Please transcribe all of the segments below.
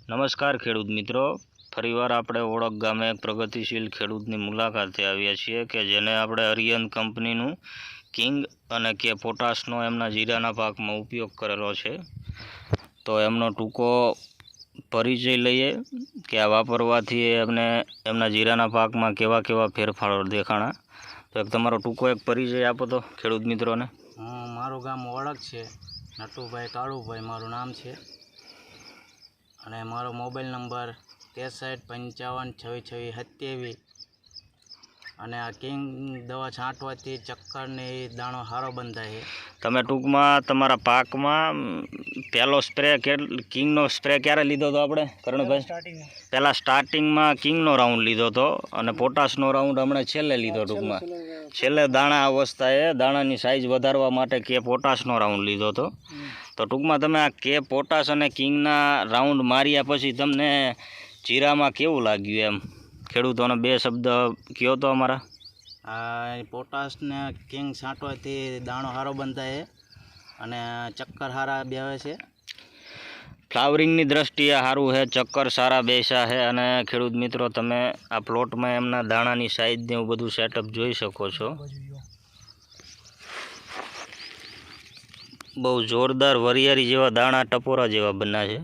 નમસ્કાર ખેડૂત મિત્રો, ફરીવાર આપણે ઓળખ ગામે એક પ્રગતિશીલ ખેડૂતની મુલાકાતે આવ્યા છીએ કે જેને આપણે અરિયન કંપનીનું કિંગ અને કે પોટાશનો એમના જીરાના પાકમાં ઉપયોગ કરેલો છે. તો એમનો ટૂંકો પરિચય લઈએ કે આ વાપરવાથી એમને એમના જીરાના પાકમાં કેવા કેવા ફેરફારો દેખાણા. તો તમારો ટૂંકો એક પરિચય આપો તો ખેડૂત મિત્રોને. મારું ગામ ઓળખ છે, નટુભાઈ કાળુભાઈ મારું નામ છે, અને મારો મોબાઈલ નંબર 6355262627. અને આ કિંગ દવા છાંટવાથી ચક્કરને દાણો સારો બંધાય છે. તમે ટૂંકમાં તમારા પાકમાં પહેલો સ્પ્રે કિંગનો સ્પ્રે ક્યારે લીધો હતો આપણે કરણભાઈ? પહેલાં સ્ટાર્ટિંગમાં કિંગનો રાઉન્ડ લીધો હતો અને પોટાશનો રાઉન્ડ હમણાં છેલ્લે લીધો. ટૂંકમાં છેલ્લે દાણા અવસ્થાએ દાણાની સાઇઝ વધારવા માટે કે પોટાશનો રાઉન્ડ લીધો હતો. તો ટૂંકમાં તમે આ કે પોટાશ અને કિંગના રાઉન્ડ માર્યા પછી તમને જીરામાં કેવું લાગ્યું એમ ખેડૂતોને બે શબ્દ કહો તો અમારા. આ પોટાશને કિંગ છાંટવાથી દાણો સારો બંધાય છે અને ચક્કર સારા બેસે છે. ફ્લાવરિંગની દ્રષ્ટિએ સારું છે, ચક્કર સારા બેસા છે. અને ખેડૂત મિત્રો તમે આ પ્લોટમાં એમના દાણાની સાઇઝને એવું બધું સેટઅપ જોઈ શકો છો. બહુ જોરદાર વરિયાળી જેવા દાણા ટપોરા જેવા બન્યા છે.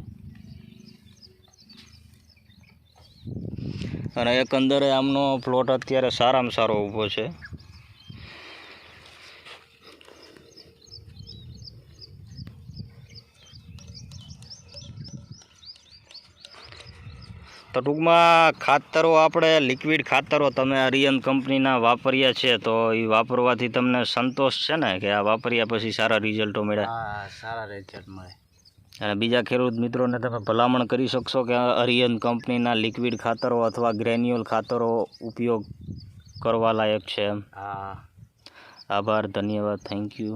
અને એકંદરે આમનો પ્લોટ અત્યારે સારામાં સારો ઊભો છે. તો ટૂંકમાં ખાતરો આપણે લિક્વિડ ખાતરો તમે અરિયન કંપનીના વાપર્યા છે, તો એ વાપરવાથી તમને સંતોષ છે ને કે આ વાપર્યા પછી સારા રિઝલ્ટો મળ્યા? હા, સારા રિઝલ્ટ મળે. અને બીજા ખેડૂત મિત્રોને તમે ભલામણ કરી શકશો કે અરિયન કંપનીના લિક્વિડ ખાતરો અથવા ગ્રેન્યુઅલ ખાતરો ઉપયોગ કરવા લાયક છે એમ? હા. આભાર, ધન્યવાદ, થેન્ક યુ.